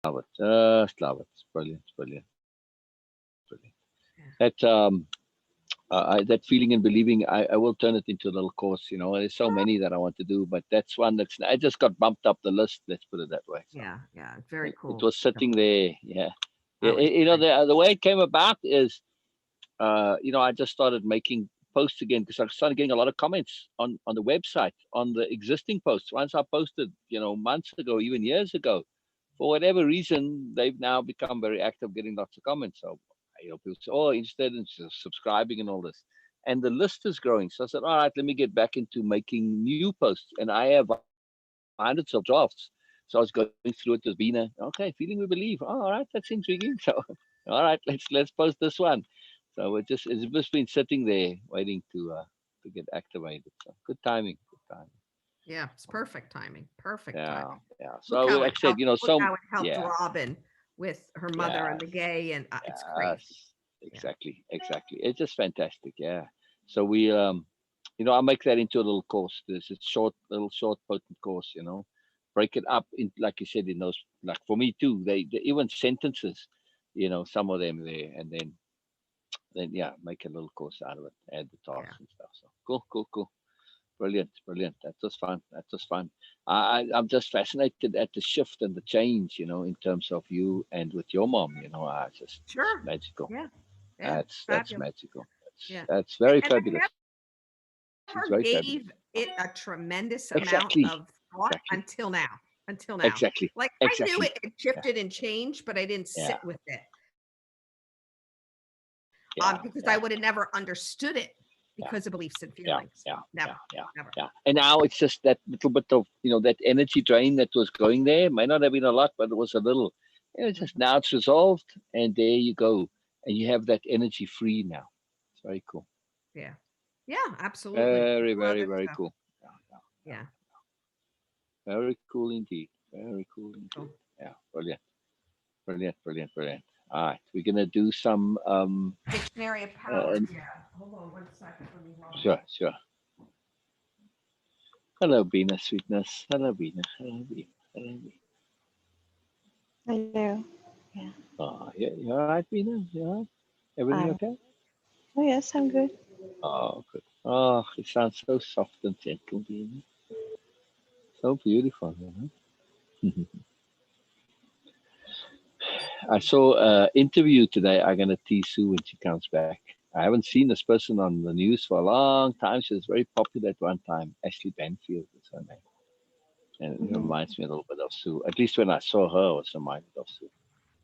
love it. Just love it. It's brilliant, brilliant, brilliant. Yeah. That that feeling and believing, I will turn it into a little course. You know, there's so many that I want to do, but that's one that's I just got bumped up the list. Let's put it that way. So Yeah. Yeah. Very it cool. was sitting there. Yeah, I was you know, great. the way it came about is, you know, I just started making posts again because I started getting a lot of comments on the website on the existing posts. Once I posted, you know, months ago, even years ago, for whatever reason, they've now become very active, getting lots of comments. So, you know, people say, "Oh, interested in subscribing and all this," and the list is growing. So I said, "All right, let me get back into making new posts." And I have hundreds of drafts. So I was going through it with Beena. Okay, feeling we believe. Oh, all right, that's intriguing. So, all right, let's post this one. So it's just been sitting there waiting to get activated. So good timing, good timing. Yeah. It's perfect timing. Perfect Yeah, timing. yeah. Look So how like it I said, helped. you know, Look so how it helped yeah, Robin with her mother and yes, the gay, and it's crazy. yes, Yeah. exactly, exactly. It's just fantastic. Yeah. So we, you know, I'll make that into a little course. This is short, little short, potent course. You know, break it up in, like you said, in those, like for me too. They even sentences, you know, some of them there, and then yeah, make a little course out of it, add the Yeah. tasks and stuff. So cool, cool, cool. Brilliant, brilliant. That was fun. That was fun. I'm just fascinated at the shift and the change, you know, in terms of you and with your mom. You know, just Sure. magical. Yeah. Yeah. That's Fabulous. magical. Yeah. That's very And I fabulous. She's never very fabulous. gave it a tremendous amount Exactly, of thought exactly, until now. Until now. exactly, Like I knew exactly. it had Yeah, shifted and changed, but I didn't yeah, sit with it. yeah, Because I yeah, would have never understood it yeah, because of beliefs and yeah, feelings. yeah, yeah, Never. yeah, Never. yeah. And now it's just that little bit of, you know, that energy drain that was going there. Might not have been a lot, but it was a little. You know, just Mhm. now it's resolved, and there you go, and you have that energy free now. It's very cool. Yeah. Yeah, absolutely. Very, Love very, it very so. cool. Yeah, yeah, Yeah. yeah. Very cool indeed. Very cool indeed. Cool. Yeah, brilliant, brilliant, brilliant, brilliant. All right, we're gonna do some. Dictionary of Uh, power. Yeah. Hold on 1 second. Let me log in. sure, sure. Hello, Beena, sweetness. Hello, Beena. Hello, Beena. Hello, Beena. Hello. Yeah. Oh, yeah, you all right, Beena? You all right? Everything Um, okay? oh yes, I'm good. Oh, good. Oh, it sounds so soft and gentle, Beena. So beautiful, you know. I saw an interview today. I'm gonna tease Sue when she comes back. I haven't seen this person on the news for a long time. She was very popular at one time. Ashley Banfield is her name, and it Hmm. reminds me a little bit of Sue. At least when I saw her, I was reminded of Sue.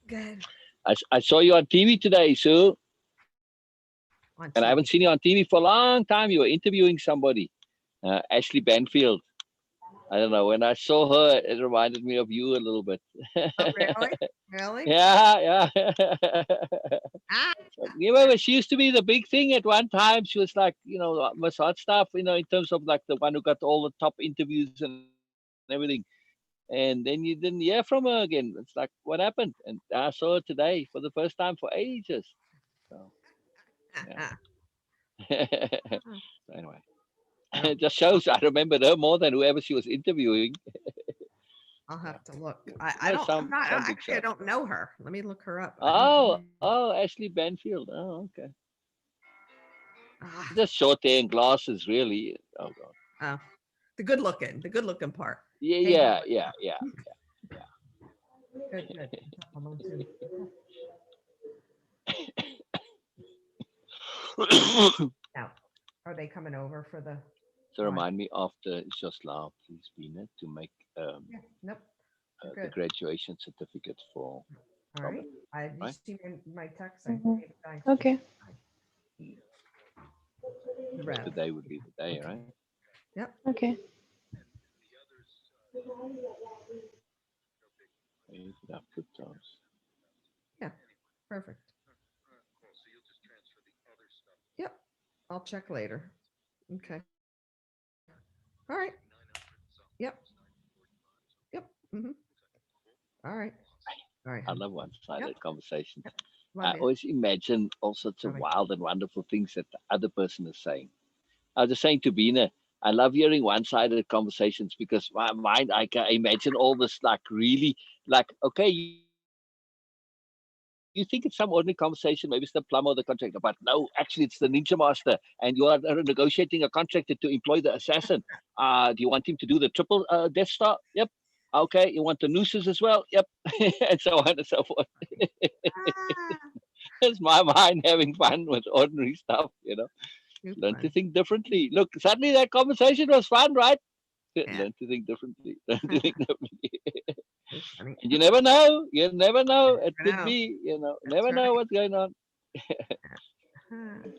Good. I saw you on TV today, Sue, On and I haven't TV. seen you on TV for a long time. You were interviewing somebody, Ashley Banfield. I don't know. When I saw her, it reminded me of you a little bit. Oh, really? Really? Yeah, yeah. Ah, You remember she used to be the big thing at one time. She was like, you know, was hot stuff, you know, in terms of like the one who got all the top interviews and everything. And then you didn't hear from her again. It's like, what happened? And I saw her today for the first time for ages. So yeah. So anyway, well, it just I'll, shows I remembered her more than whoever she was interviewing. I'll Yeah. have to look. No, I'm not, some big actually, I shot. don't know her. Let me look her up. I don't Oh, know. oh, Ashley Banfield. Oh, okay. Ah, Just short hair and glasses, really. Oh God. oh, the good looking part. Yeah, Hey, yeah, yeah, yeah, good, good. Hold on too. yeah. Now, are they coming over for the So pod? remind me after Joslav, please, Bina, to make Yeah, nope, they're the good. graduation certificate for All right. Robin, You right? see my text? I Hmm. gave it thanks to Okay. Mm. the So rev. today would be the day, Okay. right? Yep. Okay. Where did I put those? Yeah. Perfect. Yep. I'll check later. Okay. All right. Yep. Yep. All right. All right, I hun. love Yep. one-sided conversations. Yep. I Love you. always imagine all sorts of Bye. wild and wonderful things that the other person is saying. I was just saying to Bina, I love hearing one-sided conversations because my mind, I can imagine all this like really, like, okay, you you think it's some ordinary conversation, maybe it's the plumber or the contractor, but no, actually it's the ninja master, and you are negotiating a contractor to employ the assassin. Do you want him to do the triple Death Star? Yep. Okay. You want the nooses as well? Yep. And so on and so forth. Ah, It's my mind having fun with ordinary stuff, too Learn to funny. think differently. Look, suddenly that conversation was fun, right? Yeah, Learn to think differently. Learn to think differently. too funny. And you never know. You never know. It I could know. be, That's never right. know what's going on. Huh.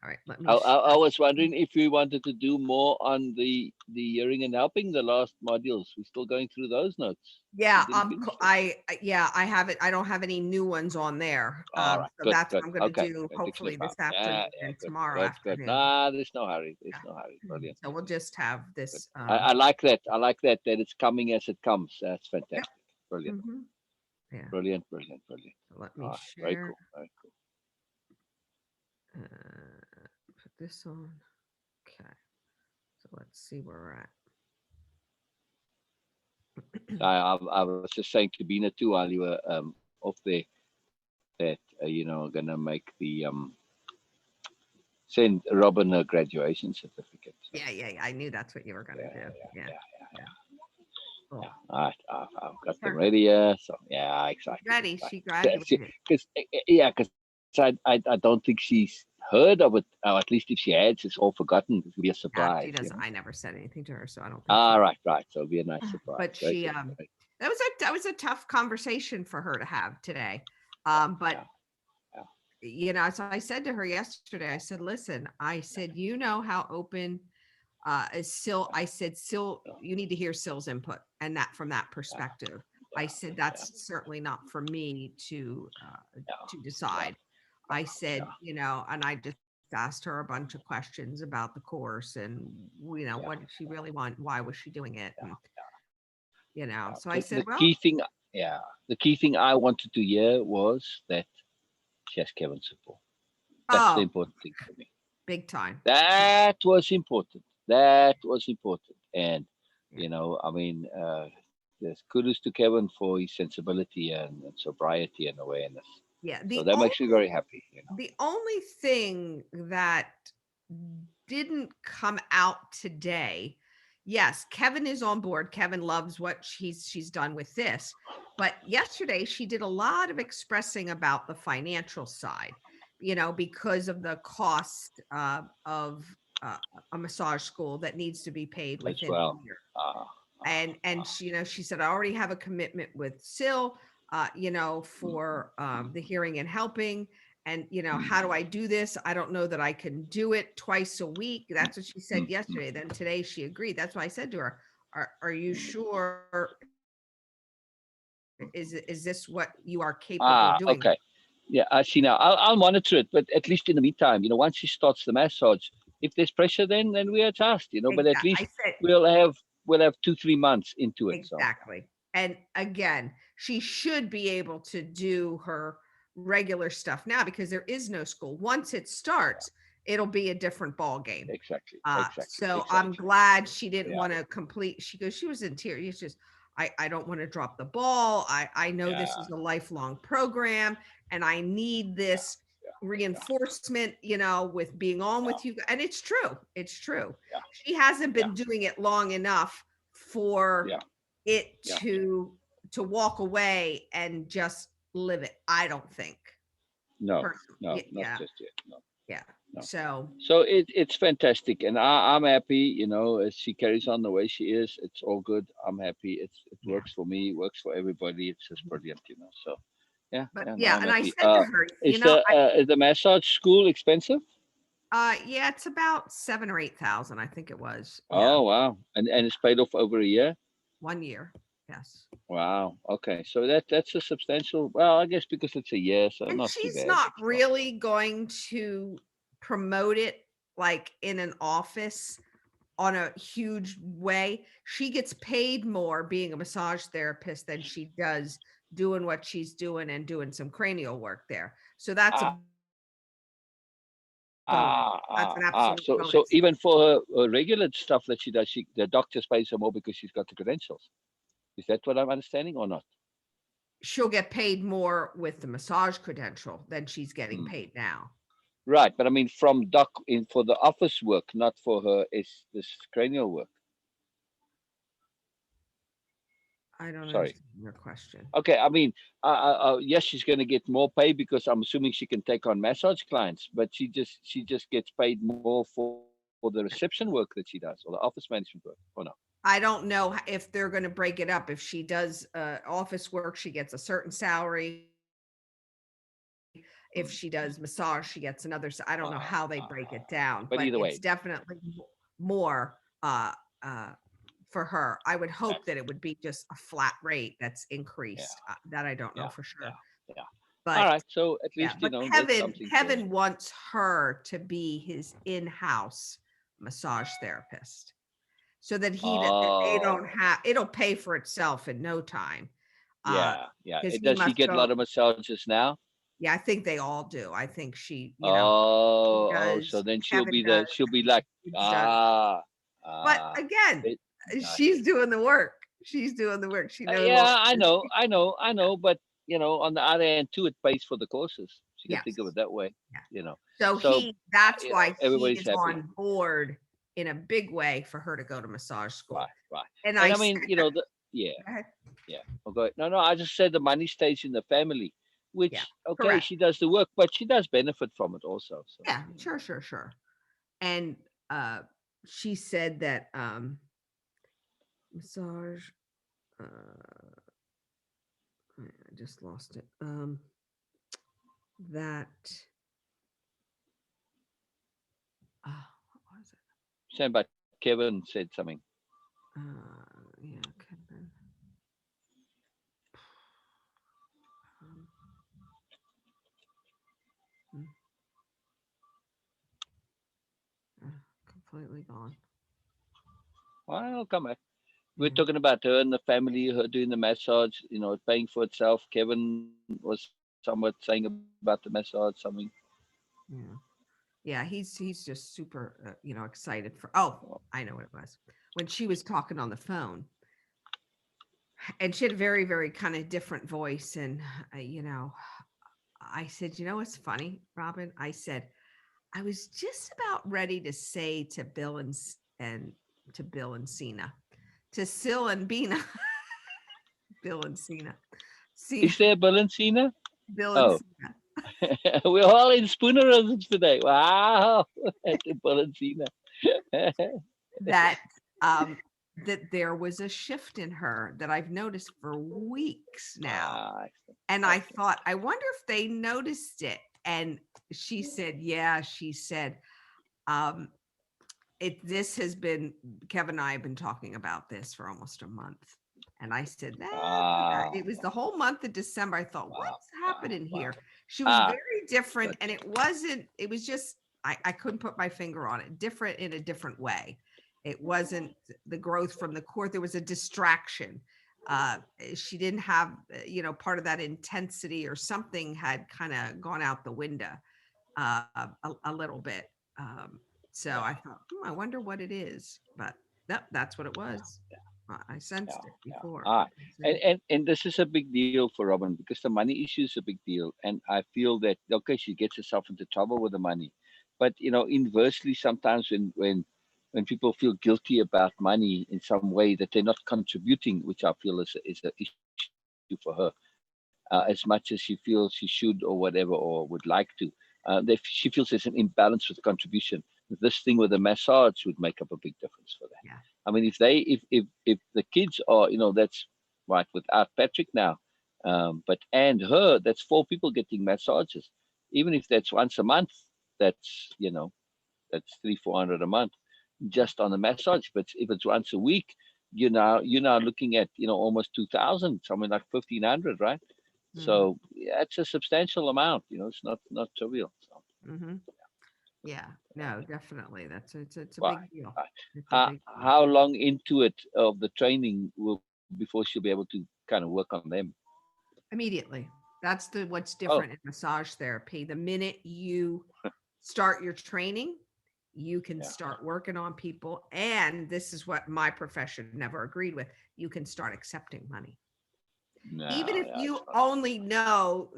All right, let I, me I, I share. was wondering if we wanted to do more on the hearing and helping the last modules. We're still going through those notes. We Yeah, didn't finish them. yeah, I have it. I don't have any new ones on there. All right, So good, that's what good. I'm gonna Okay, do going to hopefully clip out. this Yeah, afternoon yeah, and good, tomorrow good, good. afternoon. Nah, there's no hurry. There's Yeah. no hurry. Brilliant. So we'll just have Good. this. I like that. I like that it's coming as it comes. That's Yep. fantastic. Brilliant, Yeah. brilliant, brilliant, brilliant. So let All me right, very share. cool, very cool. Put this on. Okay. So let's see where we're at. I was just saying to Beena too while you were off there that gonna make the send Robin her graduation certificate. So, Yeah. I knew that's what you were gonna yeah, do. yeah, Yeah. yeah. Cool. Yeah, I've got them Sure. ready here. So yeah, excited. Ready. She Excited. graduated. Because I don't think she's heard of it, or at least if she had, it's all forgotten. It would be a Yeah, surprise, she doesn't. I never said anything to her, so I don't think she. Ah, right. So it'll be a nice surprise. But Very she good, very that was a tough conversation for her to have today. But yeah. so I said to her yesterday, I said, listen, I said, you know how open is Sil, I said, Sil, you need to hear Sil's input and that from that perspective. I said, that's certainly not for me to decide. I said, and I just asked her a bunch of questions about the course and what did she really want? Why was she doing it? And so I said, The well, key thing, the key thing I wanted to hear was that she has Kevin's support. That's the oh, important thing for me. big time. That was important. That was important. And Yeah. I mean, there's kudos to Kevin for his sensibility and sobriety and awareness. Yeah. So that makes me very happy. The only thing that didn't come out today, yes, Kevin is on board. Kevin loves what she's done with this. But yesterday she did a lot of expressing about the financial side, because of the cost of a massage school that needs to be paid As within well. a year. And she said, I already have a commitment with Sil, for the hearing and helping. And how do I do this? I don't know that I can do it twice a week. That's what she said yesterday. Then today she agreed. That's why I said to her, are you sure? Is this what you are capable of doing? Okay. Yeah, I see now. I'll monitor it, but at least in the meantime, once she starts the massage, if there's pressure, then we adjust, But at Exactly. least I said, we'll have 2-3 months into it. exactly. And again, she should be able to do her regular stuff now because there is no school. Once it starts, it'll be a different ball game. So exactly. So I'm glad she didn't want to complete. She goes, she was in tears. It's just, I don't want to drop the ball. I know this is a lifelong program and I need this reinforcement, with being on with you. And it's true. It's true. She hasn't been doing it long enough for it to walk away and just live it. I don't think. No, personally. not just yet. No. Yeah. No. So it's fantastic, and I'm happy. As she carries on the way she is, it's all good. I'm happy. It works for me. Works for everybody. It's just brilliant. So but I'm and I happy. said to her, Is the massage school expensive? Yeah, it's about 7,000 or 8,000, I think it was. Oh wow, and it's paid off over a year. 1 year. Yes. Wow. Okay, so that's a substantial. Well, I guess because it's a year, so And not too she's bad. not really going to promote it like in an office on a huge way. She gets paid more being a massage therapist than she does doing what she's doing and doing some cranial work there. So that's a bonus. That's an absolute bonus. So even for her regular stuff that she does, the doctors pays her more because she's got the credentials. Is that what I'm understanding or not? she'll get paid more with the massage credential than she's getting Mm. paid now. Right, but I mean from doc in for the office work, not for her is this cranial work. I don't Sorry. understand your question. Okay, I mean, yes, she's going to get more pay because I'm assuming she can take on massage clients, but she just gets paid more for the reception work that she does or the office management work. Oh no. I don't know if they're going to break it up. If she does office work, she gets a certain salary. If Mm. she does massage, she gets another. I don't know how they break it down, But but either it's way, definitely more uh, for her. I would yeah, hope that it would be just a flat rate that's yeah, increased. That I don't know yeah, for yeah, sure. yeah. All But right, so at yeah, least but there's something to. Kevin wants her to be his in-house massage therapist, so that that they don't Oh, have, it'll pay for itself in no time. Uh, yeah, yeah. because he Does he must get a go. lot of massages now? Yeah, I think they all do. I think she, he Oh, so does, then Kevin does, she'll be like, Steve's done. ah, But ah. again, It, she's doing the work. She's doing the work. She knows all. yeah, I know, but on the other hand too, it pays for the courses. So you can think of Yes. it that way, Yeah. you know. So So that's why he everybody's is happy, on board in a big way for her to go to massage right, school. right. And And I I said, mean, yeah, go ahead. yeah. Okay, no, I just said the money stays in the family, Yeah, which okay, correct. she does the work, but she does benefit from it also. So Yeah, sure. And uh she said that massage I just lost it. That what was it? saying about Kevin said something. Yeah, Kevin. Um, hmm, completely gone. Well, I'll come back. We're Yeah, talking about her and the family, her doing the massage, paying for itself. Kevin was somewhat saying about the massage, something. yeah. Yeah, he's just super, excited for. Oh, I know what it was. When she was talking on the phone, and she had a very, very kind of different voice, and I said, what's funny, Robin? I said, I was just about ready to say to Bill and to Bill and Cena, to Sil and Beena, Bill and Cena, see Is there Balencina? Bill and Oh, Cena, we're all in Spoonerisms today. Wow. At the Balencina. that um that there was a shift in her that I've noticed for weeks now. Ah, And I okay. thought, I wonder if they noticed it. And she said, yeah, she said, um, this has been, Kevin and I have been talking about this for almost a month. And I said, Ah, it was the whole month of December. I thought, wow, what's wow, happening wow. here? She was Ah, very different. good. And it was just, I couldn't put my finger on it, different in a different way. It wasn't the growth from the court. There was a distraction. She didn't have, part of that intensity or something had kind of gone out the window uh, a little bit. So Yeah, I thought, I wonder what it is. But that's what it was. yeah, I yeah, sensed it yeah. before. Ah, I and, said, and and this is a big deal for Robin because the money issue is a big deal, and I feel that okay, she gets herself into trouble with the money, but inversely, sometimes when people feel guilty about money in some way that they're not contributing, which I feel is an issue for her, as much as she feels she should or whatever or would like to. She feels there's an imbalance with contribution. This thing with the massage would make up a big difference for that. yeah. I mean, if the kids are, that's right without Patrick now, but and her, that's four people getting massages. Even if that's once a month, that's that's 300-400 a month just on the massage. But if it's once a week, you're now looking at almost 2,000, something like 1,500, right? Hmm. So yeah, it's a substantial amount. It's not trivial. So Hmm. Yeah. No, definitely. It's a right, big deal. right. It's a How big deal. how long into it of the training will before she'll be able to kind of work on them? Immediately. That's what's Oh, different in massage therapy. The minute you start your training, you can yeah. start working on people. And this is what my profession never agreed with. You can start accepting money. Even if yeah, you it's not- only know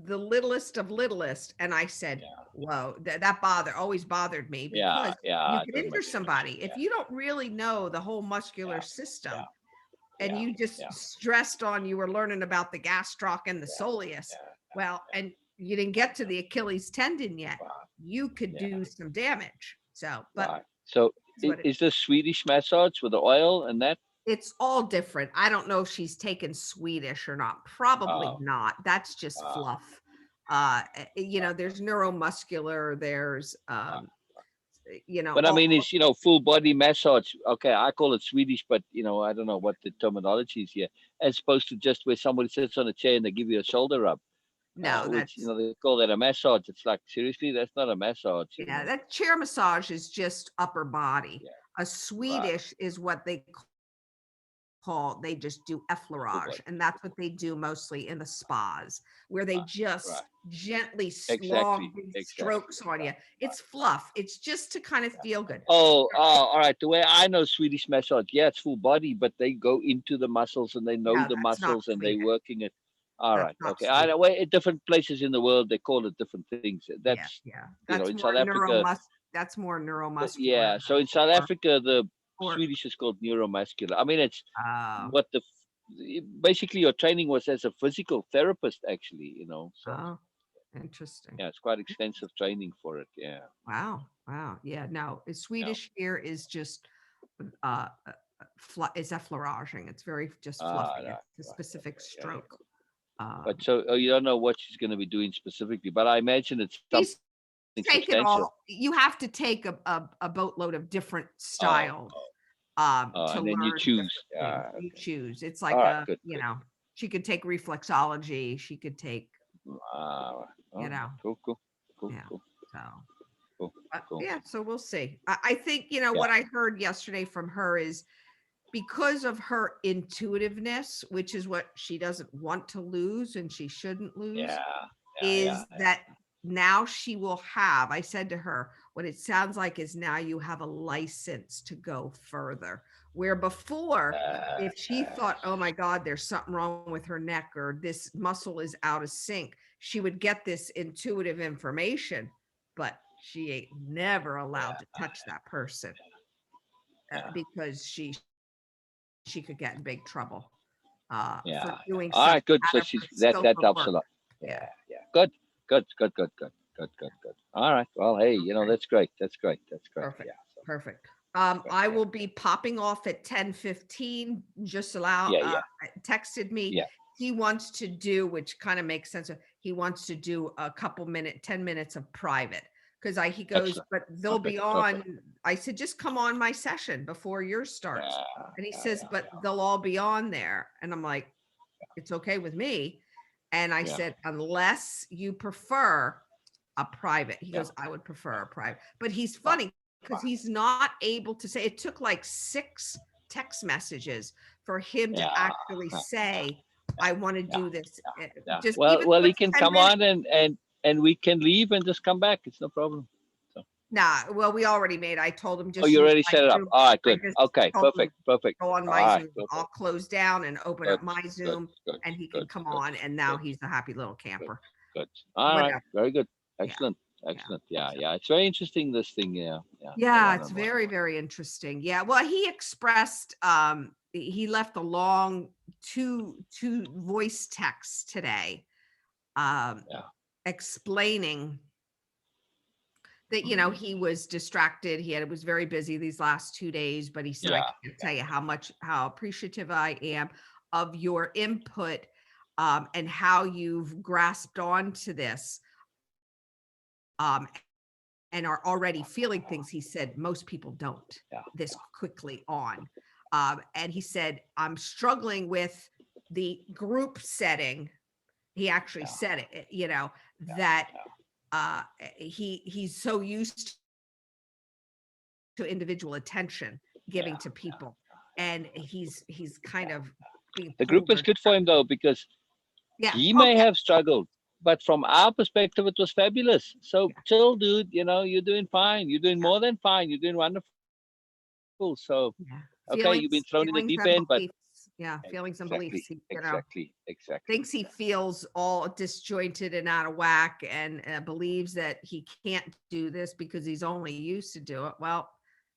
the littlest of littlest. And I said, whoa, that always bothered me, because yeah, you it could does injure make sense. somebody if Yeah, you don't really know the whole muscular system. And yeah, you just yeah. stressed on, you were learning about the gastroc and the soleus. Well, and you didn't get to the Achilles tendon yet. Right, You could yeah. do some damage. So, but Right. So it's what it is this Swedish massage with the oil and that? it's all different. I don't know if she's taken Swedish or not. Probably Oh, not. That's just fluff. There's neuromuscular, there's but I mean, it's, full body massage. Okay, I call it Swedish, but I don't know what the terminology is here. As opposed to just where somebody sits on a chair and they give you a shoulder rub, no, which that's they call that a massage. It's like, seriously, that's not a massage. yeah, that chair massage is just upper body. Yeah. A Swedish is what they they just do effleurage, body. and that's what they do mostly in the spas, where they just right. gently Exactly, big exactly. strokes on you. It's fluff. It's just to kind of feel good. Oh, all right. The way I know Swedish massage, yeah, it's full body, but they go into the muscles and they know No, the that's not muscles and they're Swedish. working it. All That's right. not Okay. Swedish. I know at different places in the world, they call it different things. That's, Yeah. in That's South more Africa. that's more neuromuscular. Yeah. So in South Africa, the or- Swedish is called neuromuscular. I mean, it's Oh, what basically your training was as a physical therapist, actually, So oh, interesting. yeah, it's quite extensive training for it. Yeah. Wow. Yeah, no, Swedish here is just it's effleuraging. It's very just fluffy. Right, It's a specific stroke. But so you don't know what she's going to be doing specifically, but I imagine it's She's something taken substantial. you have to take a boatload of different styles to And then learn you choose. different things. You choose. It's like All right, good. she could take reflexology, she could take, Cool. yeah. So Cool. yeah, so we'll see. I think what I heard yesterday from her is, because of her intuitiveness, which is what she doesn't want to lose and she shouldn't lose, that now she will have, I said to her, what it sounds like is now you have a license to go further. Where before, if she thought, oh my God, there's something wrong with her neck or this muscle is out of sync, she would get this intuitive information, but she ain't never allowed to touch that person because she could get in big trouble for doing All right, good. So out of she's her that scope of helps a work. lot. Yeah. Good. All right. Well, hey, that's great. Perfect. Yeah. Perfect. I will be popping off at 10:15. Just texted me. Yeah. He wants to do, which kind of makes sense. He wants to do a 10 minutes of private, because he goes, Excellent. but they'll Okay, be on. I said, just come on my session before yours starts. And he says, but they'll all be on there. And I'm like, it's okay with me. And I said, unless you prefer a private. He goes, I would prefer a private. But he's funny because he's not able to say. It took like 6 text messages for him to actually say, I want to do this. Just well, he can come on and we can leave and just come back. It's no problem. Nah, well, we already made. I told him just. Oh, you already set it up. All right, good. Okay, perfect. Go on my Zoom. I'll close down and open up my Zoom, and he can come on. And now he's a happy little camper. Good. All right, very good. Excellent. Yeah. It's very interesting, this thing. Yeah, it's very, very interesting. Yeah. Well, he expressed. He left a long two voice texts today, explaining that he was distracted. It was very busy these last 2 days, but he said, I can't tell you how appreciative I am of your input, and how you've grasped onto this, and are already feeling things. He said most people don't this quickly on, and he said, I'm struggling with the group setting. He actually said it, that he's so used to individual attention giving to people, and he's kind of being the group is good for him though, because he may have struggled, but from our perspective it was fabulous. So chill, dude, you're doing fine, you're doing more than fine, you're doing wonderful. So okay, you've been thrown in the deep end, but Yeah, feelings and Exactly, beliefs. exactly. Thinks he feels all disjointed and out of whack, and believes that he can't do this because he's only used to do it. Well,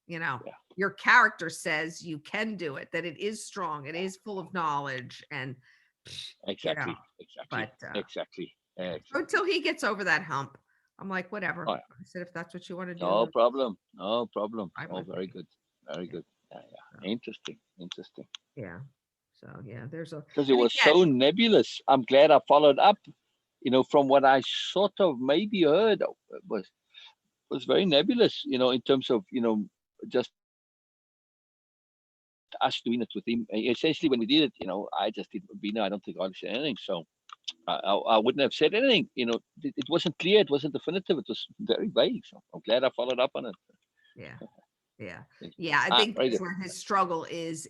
Yeah, your character says you can do it, that it is strong, it is full of knowledge, and exactly, exactly, but exactly, exactly. until he gets over that hump, I'm like, whatever. Oh, yeah. I said, if that's what you want to No do, problem, no problem. I'm Oh, with very you. good, very Yeah. good. Yeah, So, yeah. Interesting, interesting. yeah. So yeah, there's a, Because it and was again, so nebulous. I'm glad I followed up. From what I sort of maybe heard, was very nebulous. In terms of just us doing it with him. Essentially, when we did it, I just did Beena. I don't think I said anything, so I wouldn't have said anything. It wasn't clear. It wasn't definitive. It was very vague. So I'm glad I followed up on it. yeah, yeah, yeah. I think Very that's good. where his struggle is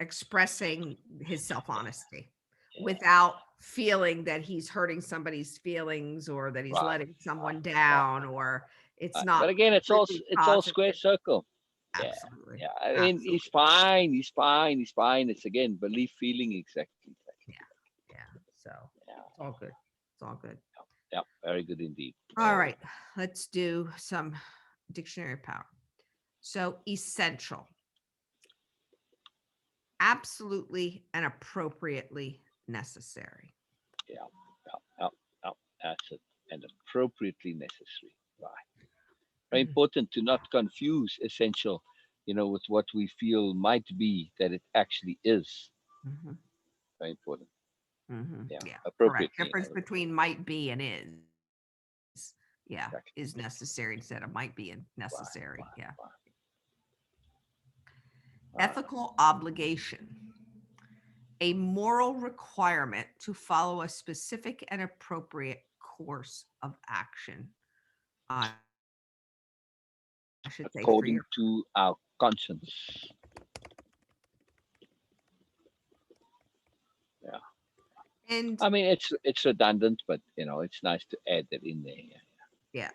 expressing his self-honesty Yeah, without feeling that he's hurting somebody's feelings or that he's right, letting someone right, down, or it's right. not But again, completely it's all square positive. circle. Yeah, Absolutely. yeah. I mean, he's Absolutely. fine. He's fine. He's fine. It's again belief, feeling. Exactly. Yeah. Yeah. So Yeah, it's all good. It's all good. yeah. Very good indeed. All Very right. Let's do some dictionary power. So essential, absolutely and appropriately necessary. Yeah, yeah, yeah, yeah. That's it. And appropriately necessary. Right. Very Mhm. important to not confuse essential, with what we feel might be that it actually is. Mhm. Very important. Yeah, Yeah, correct. appropriately. Difference between might be and is. Yeah, is Exactly. necessary instead of might be and Right, necessary. right, Yeah. right, right. Ethical obligation, a moral requirement to follow a specific and appropriate course of action. I should say for According your, to our conscience. Yeah. and I mean, it's redundant, but it's nice to add that in there. Yeah. yeah,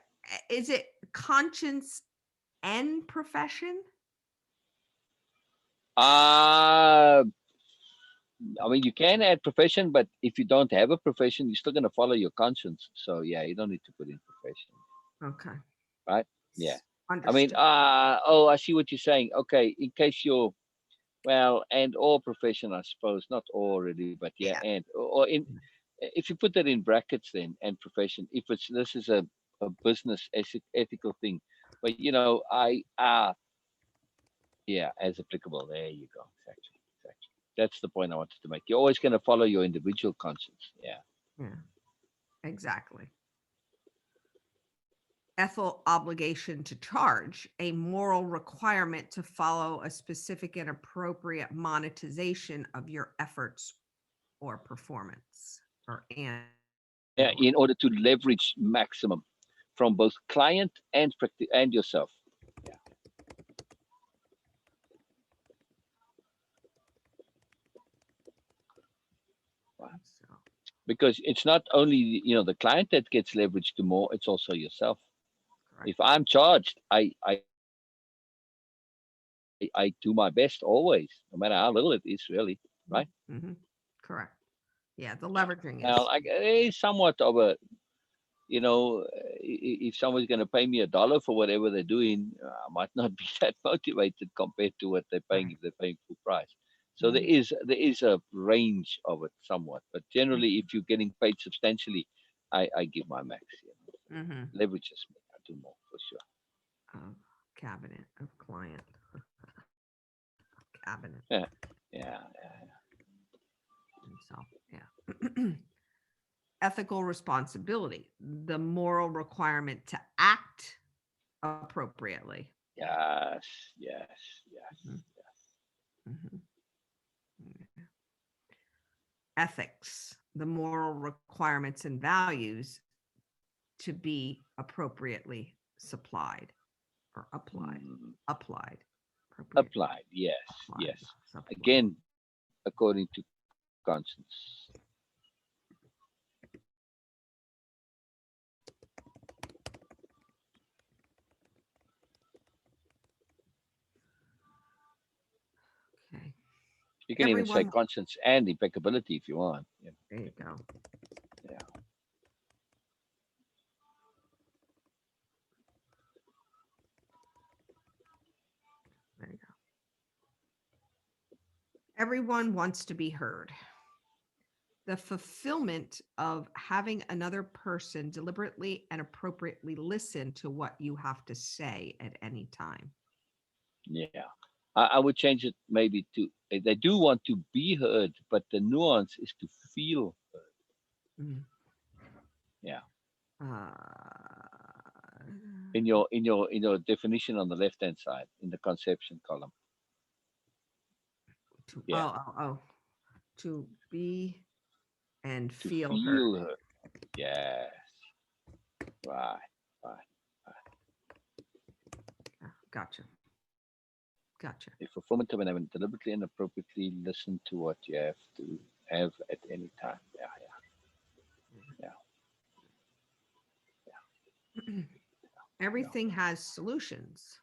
is it conscience and profession? Uh I mean, you can add profession, but if you don't have a profession, you're still going to follow your conscience. So yeah, you don't need to put in profession, Okay. right? Yeah. I mean, Understood. oh, I see what you're saying. Okay, in case you're well, and or profession, I suppose, not all really, but yeah, Yeah. and or in if you put that in brackets, then and profession, if it's this is a business ethical thing, but yeah, as applicable. There you go. Exactly, exactly. That's the point I wanted to make. You're always going to follow your individual conscience. Yeah. Yeah. Exactly. Ethical obligation to charge, a moral requirement to follow a specific and appropriate monetization of your efforts or performance Yeah, or in order to leverage maximum from both client and yourself. Yeah. Wow. so, Because it's not only the client that gets leveraged to more, it's also yourself. correct. If I'm charged, I do my best always, no matter how little it is, really, right? Mhm. Correct. Yeah, the Yeah. leveraging Now, is like it's somewhat of a if someone's going to pay me $1 for whatever they're doing, I might not be that motivated compared to what they're paying right. if they're paying full price. So there Mhm. is a range of it somewhat, but generally, if you're getting paid substantially, I give my max. Mhm. Leverages me. I do more for sure. Of cabinet of client cabinet Yeah, yeah, yeah. himself. Yeah. Ethical responsibility, the moral requirement to act appropriately. Yes, yes, yes, Mhm, yes. mhm. Yeah. Ethics, the moral requirements and values to be appropriately supplied or applied. Mm, Applied. Appropriate. applied. Yes, Applied. yes. Supplied. Again, according to conscience. Okay. You can even say Everyone, conscience and impeccability if you want. Yeah. there you go. Yeah. There you go. Everyone wants to be heard. The fulfillment of having another person deliberately and appropriately listen to what you have to say at any time. Yeah. I would change it maybe to they do want to be heard, but the nuance is to feel heard. Mm. Yeah. Uh, In your definition on the left hand side in the conception column. Yeah. to be and To feel heard. feel heard. Yes. Right. Right. Yeah, gotcha. Gotcha. The fulfillment of an deliberately and appropriately listen to what you have to have at any time. Yeah. Everything has solutions.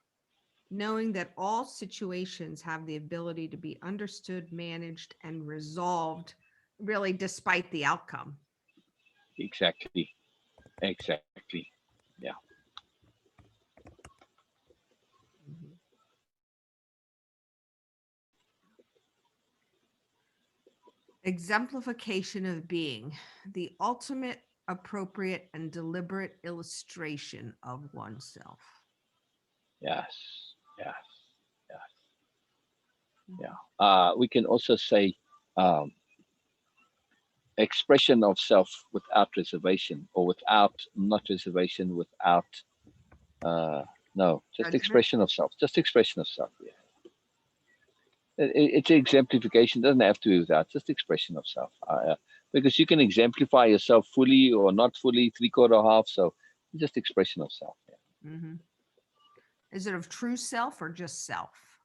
Knowing that all situations have the ability to be understood, managed, and resolved, really, despite the outcome. Exactly. Exactly. Yeah. Mhm. Exemplification of being, the ultimate, appropriate, and deliberate illustration of oneself. Yes. Yes. Yes. Mhm. Yeah. We can also say um, expression of self without reservation, or without not reservation, without no, just Judgment. expression of self. Just expression of self. Yeah. It's exemplification. It doesn't have to be without. Just expression of self. Because you can exemplify yourself fully or not fully, three quarter, half. So just expression of self. Yeah. Mhm. Is it of true self or just self?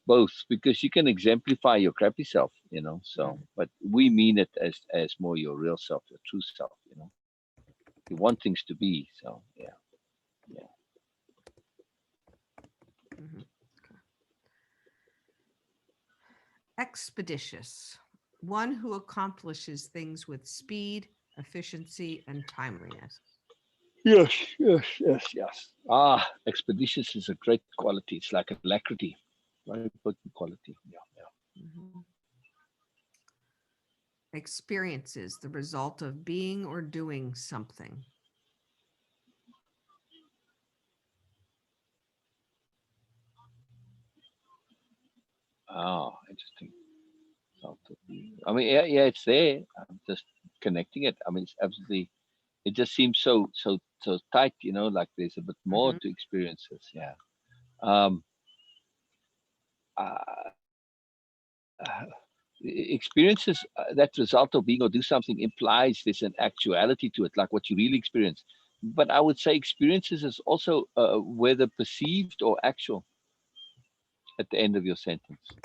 Both, because you can exemplify your crappy self, you know. So, but we mean it as more your real self, your true self, you know. You want things to be. So, yeah, yeah. Mhm. Okay. Expeditious, one who accomplishes things with speed, efficiency, and timeliness. Yes, yes, yes, yes. Expeditious is a great quality. It's like alacrity, very important quality. Yeah, yeah. Mhm. Experiences, the result of being or doing something. Interesting. I mean, yeah, yeah, it's there. I'm just connecting it. I mean, it's absolutely. It just seems so tight, you know. Like there's a bit more Mhm. to experiences. Yeah. Um. Uh, Experiences that result of being or do something implies there's an actuality to it, like what you really experience. But I would say experiences is also whether perceived or actual at the end of your sentence,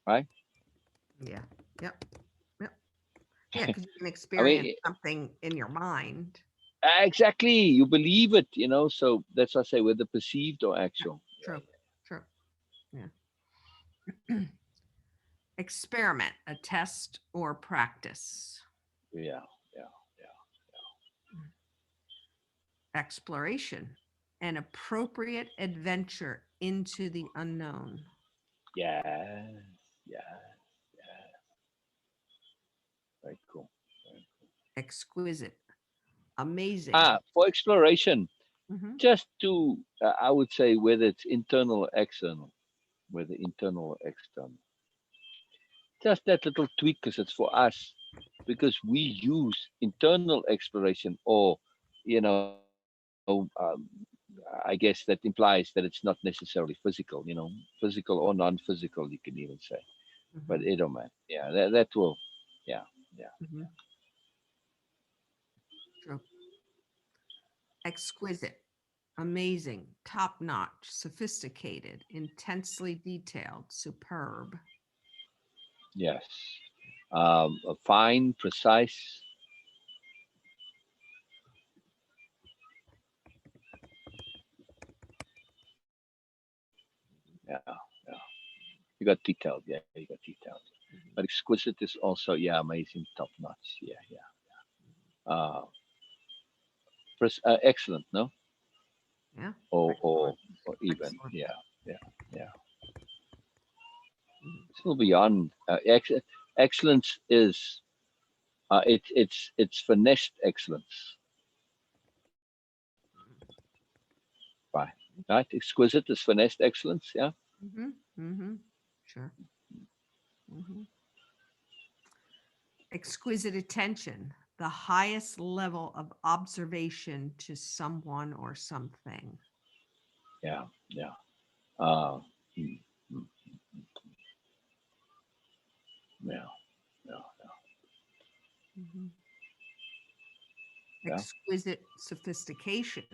right? Yeah. Yep. Yep. Yeah, because you can I experience mean, something in your mind. exactly. You believe it, you know. So that's why I say whether perceived or Yep. actual. True. True. Yeah. Experiment, a test or practice. Yeah, yeah, Exploration, an appropriate adventure into the unknown. yeah, yeah, yeah, yeah. Very cool. Very cool. Exquisite, amazing. For exploration, Mhm. just to I would say whether it's internal or external, whether internal or external. Just that little tweak because it's for us, because we use internal exploration, or you know, I guess that implies that it's not necessarily physical. You know, physical or non-physical, you can even say. But Mhm. it don't matter. Yeah, that will. Yeah, yeah, Mhm. True. Exquisite, amazing, top notch, sophisticated, intensely detailed, superb. yes. Fine, precise. yeah, yeah. You got detailed, yeah, you got detailed. But exquisite is also, yeah, amazing, top notch, yeah, yeah. Excellent, no? Yeah. Or, or, Excellent. or even, Excellent. yeah, yeah, yeah. Mhm. Still beyond excellence is it's finessed excellence, right? Right, exquisite is finessed excellence, yeah. Mhm. Mhm. Sure. Mhm. Exquisite attention, the highest level of observation to someone or something. Yeah, yeah. Uh, mm, mm, yeah, yeah, Mhm. yeah, Exquisite sophistication,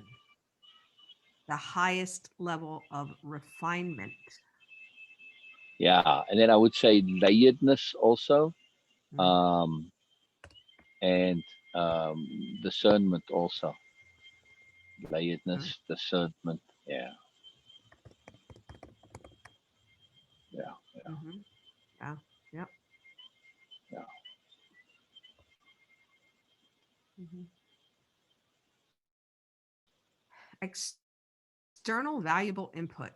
the highest level of refinement. yeah. And then I would say layeredness also, Mm, um, and discernment also. mm, Layeredness, discernment. Yeah, yeah, yeah, mhm. Yeah. Yep. yeah. Mhm. External valuable input,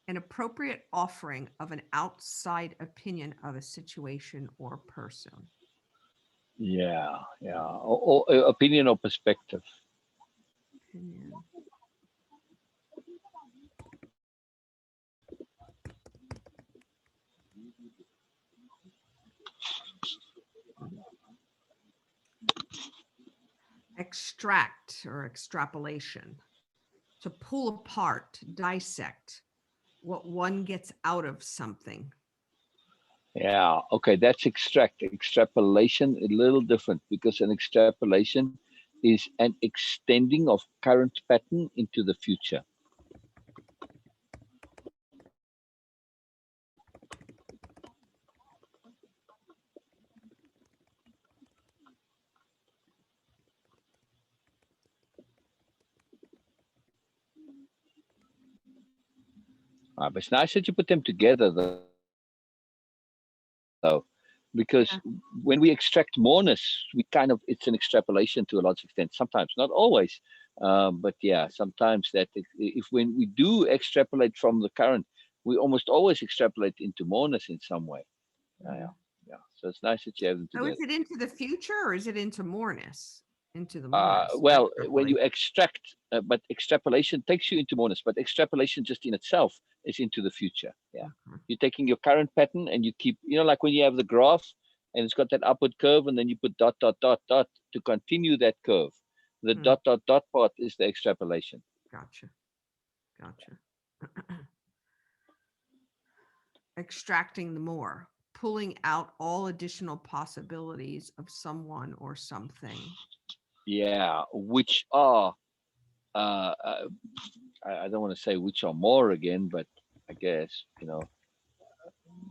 an appropriate offering of an outside opinion of a situation or person. Yeah, yeah. Or opinion or perspective. Opinion. Mhm. Extract or extrapolation, to pull apart, dissect what one gets out of something. Yeah. Okay. That's extract. Extrapolation, a little different because an extrapolation is an extending of current pattern into the future. But it's nice that you put them together, though, because when we Yeah. extract moreness, we kind of it's an extrapolation to a large extent. Sometimes, not always, but yeah, sometimes that if when we do extrapolate from the current, we almost always extrapolate into moreness in some way. Yeah, Mhm. yeah, yeah. So it's nice that you have them So is together. it into the future or is it into moreness? Into the moreness. Well, when you Extrapolation. extract, but extrapolation takes you into moreness, but extrapolation just in itself is into the future. Yeah. Okay. You're taking your current pattern and you keep, like when you have the graph and it's got that upward curve and then you put dot, dot, dot, dot to continue that curve. The Hmm. dot, dot, dot part is the extrapolation. Gotcha. Gotcha. Extracting the more, pulling out all additional possibilities of someone or something. Yeah. Which are, uh, uh, I don't want to say which are more again, but I guess,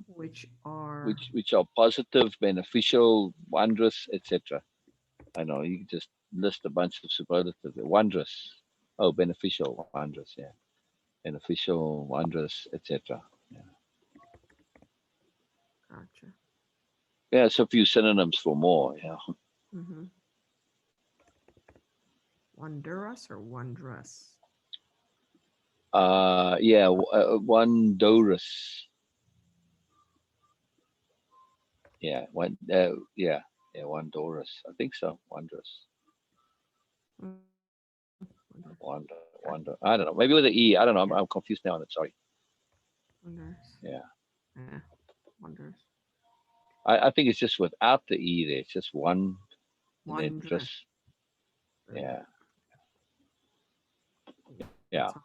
Which are which are positive, beneficial, wondrous, etc. I know you can just list a bunch of superlatives. Wondrous, oh, beneficial, wondrous, yeah, beneficial, wondrous, etc. Yeah, gotcha. yeah. So a few synonyms for more. Yeah. Mm-hmm. Wondrous or wondrous? Yeah. Wondrous. Yeah. Yeah. Yeah. Wondrous. I think so. Wondrous. Mm, Wondrous. Okay. Wonder. I don't know. Maybe with an E. I don't know. I'm, Yeah. I'm confused now on it. Sorry. Wondrous. Yeah. Yeah. Wondrous. I think it's just without the E there. It's just one and then Wondrous. just, yeah. Yeah. That's how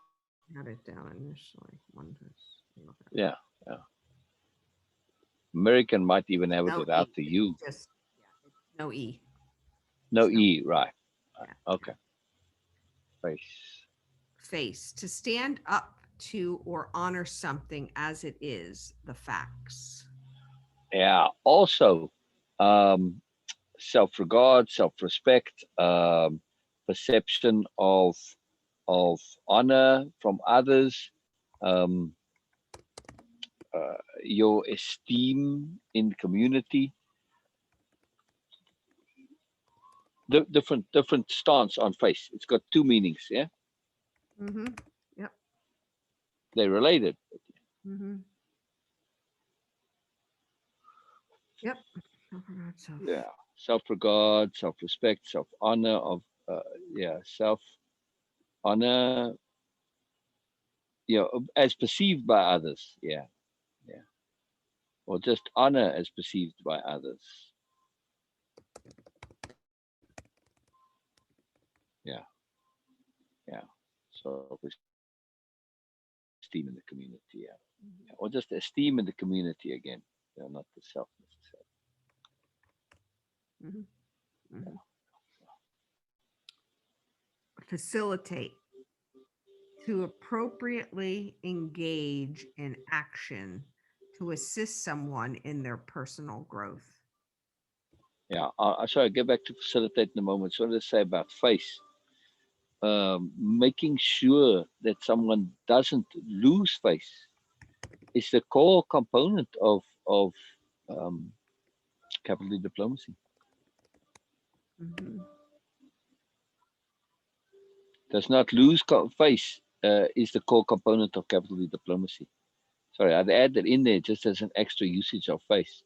I had it down initially. Wondrous. Look at Yeah. Yeah. American might even have it no without E. the It's U. just it's no E. No It's no E, right. yeah. Okay. Face. Face, to stand up to or honor something as it is, the facts. Yeah. Also, um, self-regard, self-respect, perception of honor from others. Um, your esteem in the community. The different stance on face. It's got two meanings. Yeah, Mm-hmm. Yep. they're related. Mm-hmm. Yep. Self-regard, self. Yeah, self-regard, self-respect, self-honor of yeah, self-honor. As perceived by others. Yeah, yeah, or just honor as perceived by others. Yeah, yeah. Self-esteem in the community. Yeah, yeah. Or just esteem in the community again. Not the self necessarily. Mm-hmm. Mm-hmm. Facilitate. To appropriately engage in action to assist someone in their personal growth. Yeah, I'll sorry, get back to facilitate in a moment. So what did I say about face? Making sure that someone doesn't lose face is the core component of um, capital diplomacy. Mm-hmm. Does not lose face is the core component of capital diplomacy. Sorry, I'd add that in there just as an extra usage of face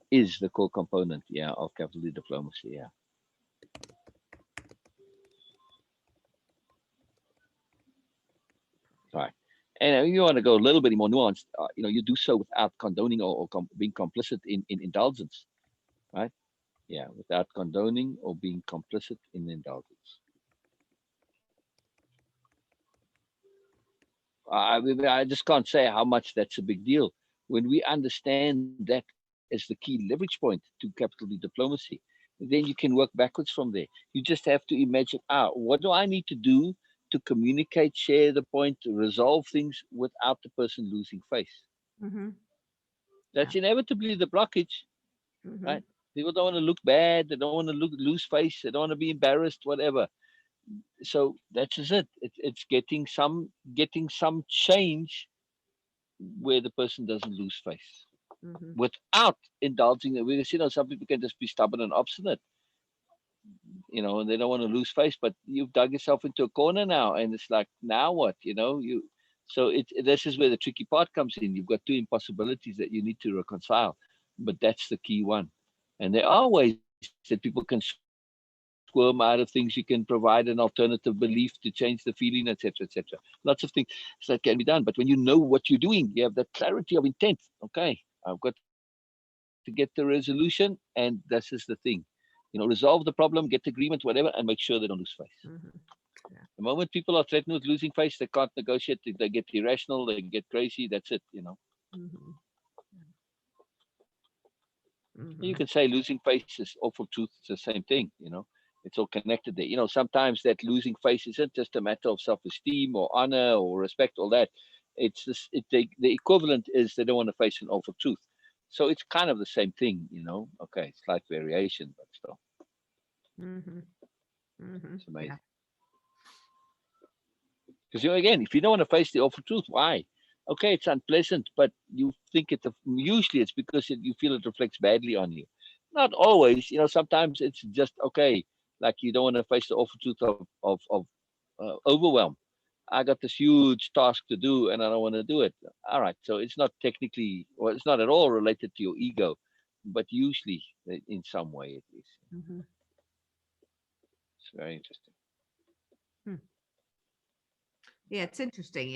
is the core component, yeah, of capital diplomacy, yeah. Right. And you want to go a little bit more nuanced, you do so without condoning or being complicit in indulgence, right? Yeah, without condoning or being complicit in indulgence. I just can't say how much that's a big deal. When we understand that as the key leverage point to capital diplomacy, then you can work backwards from there. You just have to imagine, what do I need to do to communicate, share the point, to resolve things without the person losing face? Mm-hmm. Yeah. That's inevitably the blockage, Mm-hmm. right? People don't want to look bad. They don't want to lose face. They don't want to be embarrassed, whatever. So that's just it. It's getting some change where the person doesn't lose face Mm-hmm. without indulging it. Because some people can just be stubborn and obstinate, and they don't want to lose face. But you've dug yourself into a corner now, and it's like, now what? You. So this is where the tricky part comes in. You've got two impossibilities that you need to reconcile, but that's the key one. And there are ways that people can squirm out of things. You can provide an alternative belief to change the feeling, etc., etc. Lots of things that can be done. But when you know what you're doing, you have that clarity of intent. Okay, I've got to get the resolution, and this is the thing. Resolve the problem, get agreement, whatever, and make sure they don't lose face. Mm-hmm. The Yeah. moment people are threatened with losing face, they can't negotiate. They get irrational. They get crazy. That's it. Mm-hmm. You Mm-hmm. can say losing face is awful truth. It's the same thing. It's all connected there. Sometimes that losing face isn't just a matter of self-esteem or honor or respect, all that. It's just the equivalent is they don't want to face an awful truth. So it's kind of the same thing. Okay, slight variation, but still, Mm-hmm. Mm-hmm. it's Yeah. amazing. Because again, if you don't want to face the awful truth, why? Okay, it's unpleasant, but you think usually it's because you feel it reflects badly on you. Not always. Sometimes it's just okay. Like you don't want to face the awful truth of overwhelm. I got this huge task to do, and I don't want to do it. All right, so it's not technically, or it's not at all related to your ego, but usually in some way it is. Mm-hmm. It's very interesting. Hmm. Yeah, it's interesting.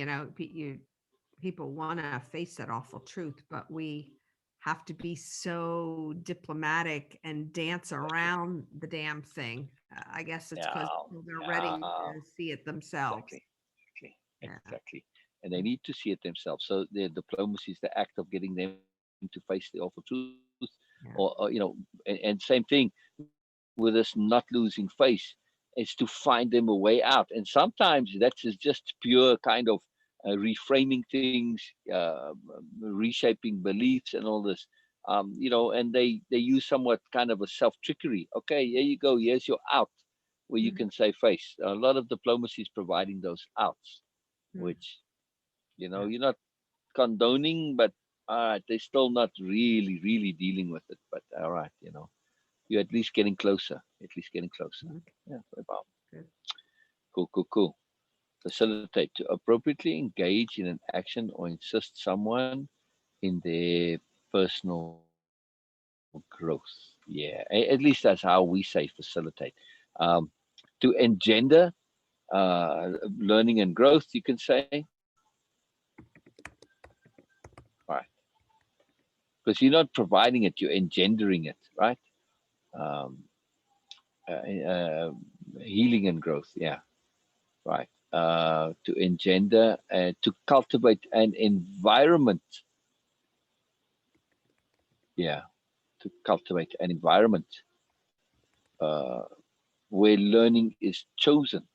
People want to face that awful truth, but we have to be so diplomatic and dance around the damn thing. I guess it's because Yeah, they're ready yeah. to see it themselves. Exactly, Yeah. exactly. And they need to see it themselves. So their diplomacy is the act of getting them to face the awful truth, or Yeah. and same thing with us not losing face. Is to find them a way out, and sometimes that is just pure kind of reframing things, reshaping beliefs, and all this. And they use somewhat kind of a self trickery. Okay, here you go. Here's your out, where you Mhm. can say face. A lot of diplomacy is providing those outs, Mm. which Yeah. you're not. condoning, but they're still not really dealing with it. But all right, you're at least getting closer. At least getting closer. Yeah, about Good. cool. Facilitate to appropriately engage in an action or assist someone in their personal growth. Yeah, at least that's how we say facilitate. Um, to engender learning and growth, you can say, right? Because you're not providing it, you're engendering it, right? Um, healing and growth, yeah, right. To engender, to cultivate an environment, yeah, to cultivate an environment uh, where learning is chosen.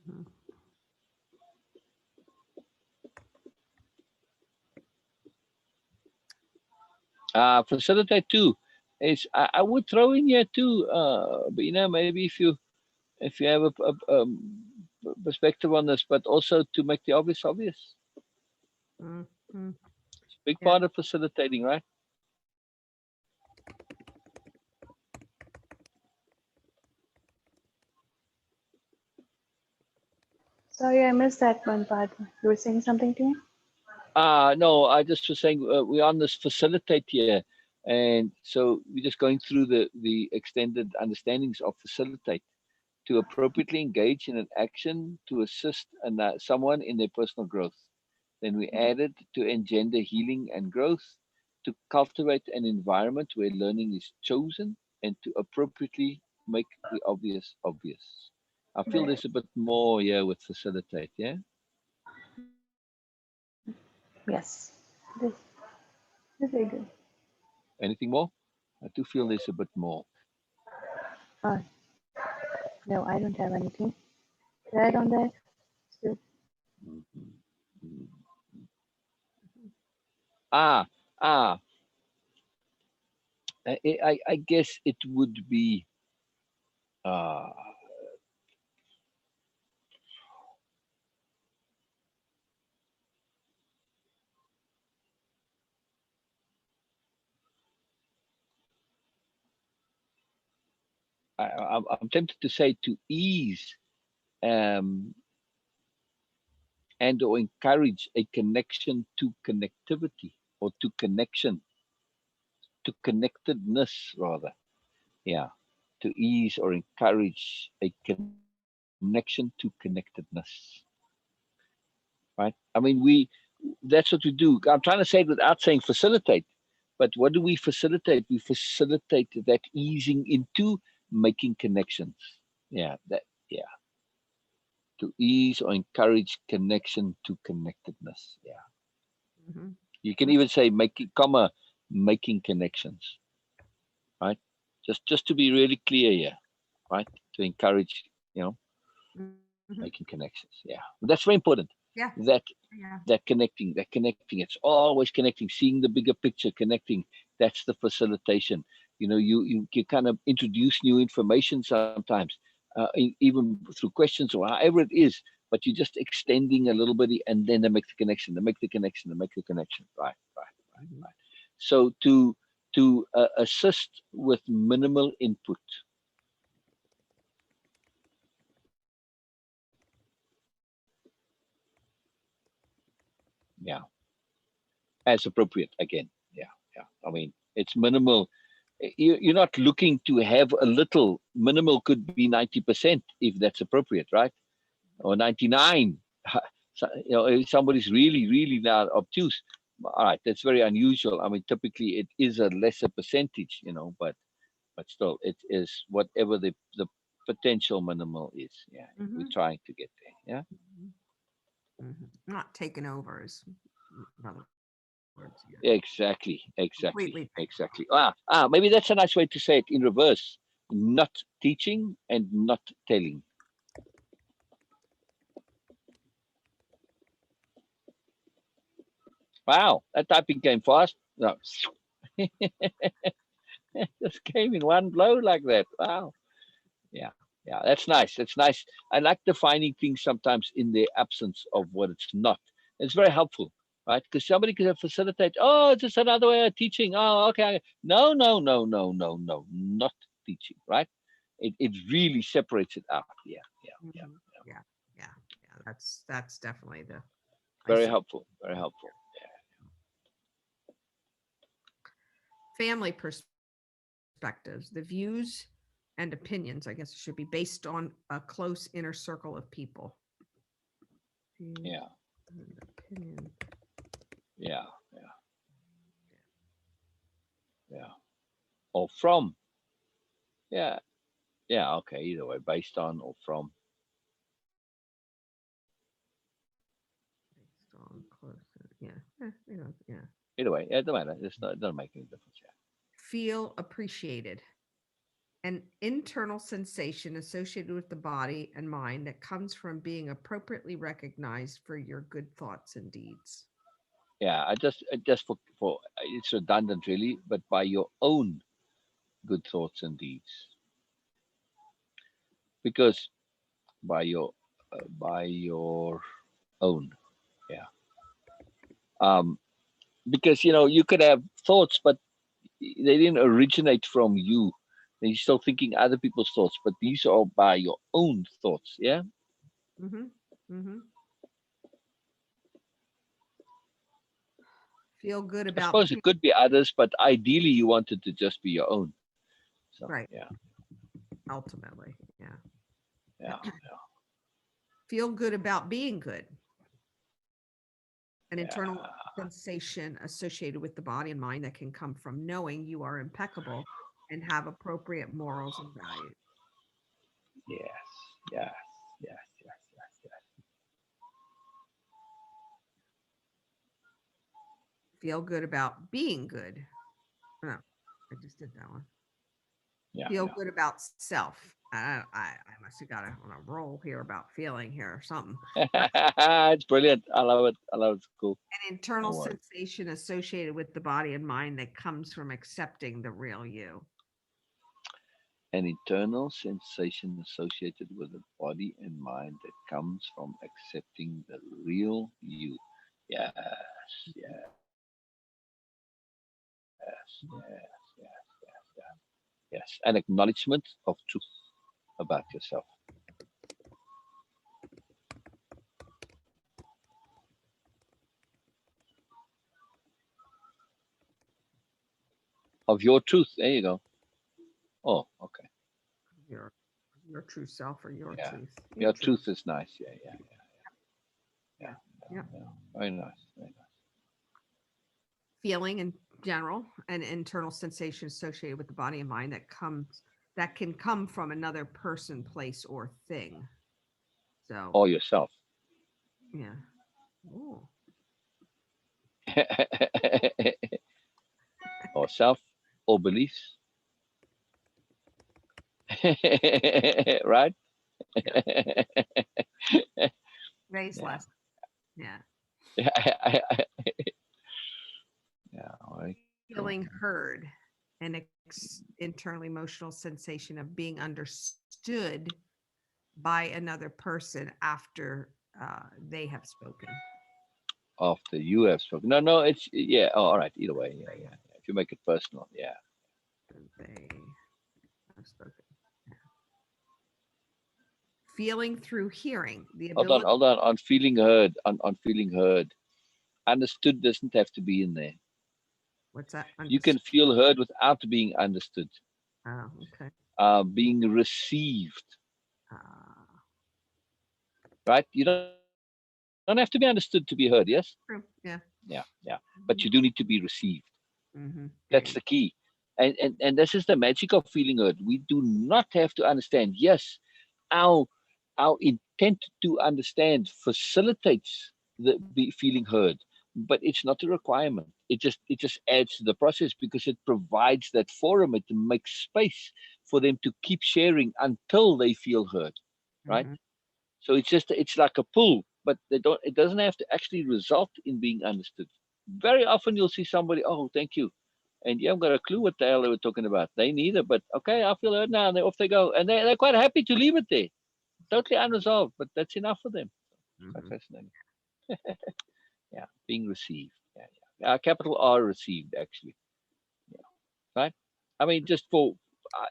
Mhm. Facilitate too is I would throw in here too, Beena, maybe if you have perspective on this, but also to make the obvious obvious. Mhm. It's a big Yeah. part of facilitating, right? Sorry, I missed that one part. You were saying something to me? No, I just was saying we're on this facilitate here, and so we're just going through the extended understandings of facilitate to appropriately engage in an action to assist someone in their personal growth. Then we added to engender healing and growth, to cultivate an environment where learning is chosen, and to appropriately make the obvious obvious. I feel Right. there's a bit more here with facilitate, yeah? Yes. This is very good. Anything more? I do feel there's a bit more. Uh, no, I don't have anything to add on that. So, Mhm. Mhm. Ah, ah, I guess it would be, uh, I'm tempted to say to ease um, and or encourage a connection to connectivity, or to connection, to connectedness rather. Yeah, to ease or encourage a connection to connectedness. Right? I mean, that's what we do. I'm trying to say it without saying facilitate, but what do we facilitate? We facilitate that easing into making connections. Yeah, yeah, to ease or encourage connection to connectedness. Yeah. Mhm. You can That's even say making, comma, making connections, right? Just to be really clear here, right? To encourage, mhm. making connections. Yeah, that's very important. Yeah. That Yeah. that connecting. It's always connecting, seeing the bigger picture, connecting. That's the facilitation. You kind of introduce new information sometimes, even through questions or however it is. But you're just extending a little bit, and then they make the connection. They make the connection. They make the connection. Mhm. Right. So to assist with minimal input. Yeah, as appropriate again. Yeah. I mean, it's minimal. You're not looking to have a little. Minimal could be 90% if that's appropriate, right? Or 99. So, if somebody's really now obtuse, all right, that's very unusual. I mean, typically it is a lesser percentage, but still, it is whatever the potential minimal is. Yeah, we're Mhm. trying to get there. Yeah. Mhm. Mhm. Not taken over is in other words. Yeah. Completely taken over. Exactly. Maybe that's a nice way to say it in reverse. Not teaching and not telling. Wow, that typing came fast. No, just came in one blow like that. Wow. Yeah, that's nice. That's nice. I like defining things sometimes in the absence of what it's not. It's very helpful, right? Because somebody could facilitate, oh, it's just another way of teaching. Oh, okay. No, no, no, no, no, no, not teaching, right? It really separates it out. Yeah, yeah, yeah. Mhm. Yeah, yeah, yeah. That's definitely the. I Very see. helpful. Very helpful. Family perspectives, the views and opinions, I guess it should be based on a close inner circle of people. Views Yeah, and opinion. yeah, yeah, yeah. Or from. Yeah, yeah. Okay. Either way, based on or from. Based on close. Yeah. Yeah. Either way, it doesn't matter. It doesn't make any difference. Yeah. Feel appreciated. An internal sensation associated with the body and mind that comes from being appropriately recognized for your good thoughts and deeds. Yeah, I just for it's redundant really, but by your own good thoughts and deeds, because by your own, yeah. Um, because you could have thoughts, but they didn't originate from you. And you're still thinking other people's thoughts, but these are by your own thoughts. Yeah, Mm-hmm. Mm-hmm. Feel good I about suppose it could be others, but ideally you want it to just be your own. So right. yeah, Ultimately, yeah. yeah, Feel good about being good. An yeah, internal sensation associated with the body and mind that can come from knowing you are impeccable and have appropriate morals and values. yes, yes, yes, yes, yes, yes. Feel good about being good. No, I just did that one. Yeah, Feel yeah. good about self. I must have got on a roll here about feeling here or something. It's brilliant. I love it. I love it. It's cool. An internal No worries. sensation associated with the body and mind that comes from accepting the real you. An internal sensation associated with the body and mind that comes from accepting the real you. Yes, yes, yes, yes, yes. Yes. An acknowledgement of truth about yourself, of your truth. There you go. Oh, okay. Your your true self or your Yeah. truth. Your Your truth. truth is nice. Yeah, yeah, yeah, yeah, Yeah. Yeah. yeah. Very nice. Very nice. Feeling in general, an internal sensation associated with the body and mind that can come from another person, place, or thing. So Or yourself. yeah. Oh. Or self or beliefs. Right? Yeah. Today's Yeah. lesson. Yeah. Yeah. All right. Cool. Feeling heard, an internal emotional sensation of being understood by another person after they have spoken. After you have spoken. No, no, it's yeah. Oh, all right. Either way. Yeah, yeah, yeah. If you make it personal, yeah. They have spoken. Feeling through hearing, the Hold on, ability. hold on. On feeling heard. On feeling heard. Understood doesn't have to be in there. What's that? You can feel heard without being understood. Oh, okay. Being received, Uh, right? You don't have to be understood to be heard. Yes. true. Yeah. Yeah, yeah. But you do need to be received. Mm-hmm. That's the key. And this is the magic of feeling heard. We do not have to understand. Yes, our our intent to understand facilitates the feeling heard, but it's not a requirement. It just adds to the process because it provides that forum. It makes space for them to keep sharing until they feel heard, right? Mm-hmm. So it's like a pull, but they don't. It doesn't have to actually result in being understood. Very often you'll see somebody, oh, thank you, and you haven't got a clue what the hell they were talking about. They neither, but okay, I feel hurt now, and off they go, and they're quite happy to leave it there, totally unresolved, but that's enough for them. Quite fascinating. Yeah, being received. Yeah. Capital R received, actually. Yeah, right. I mean, just for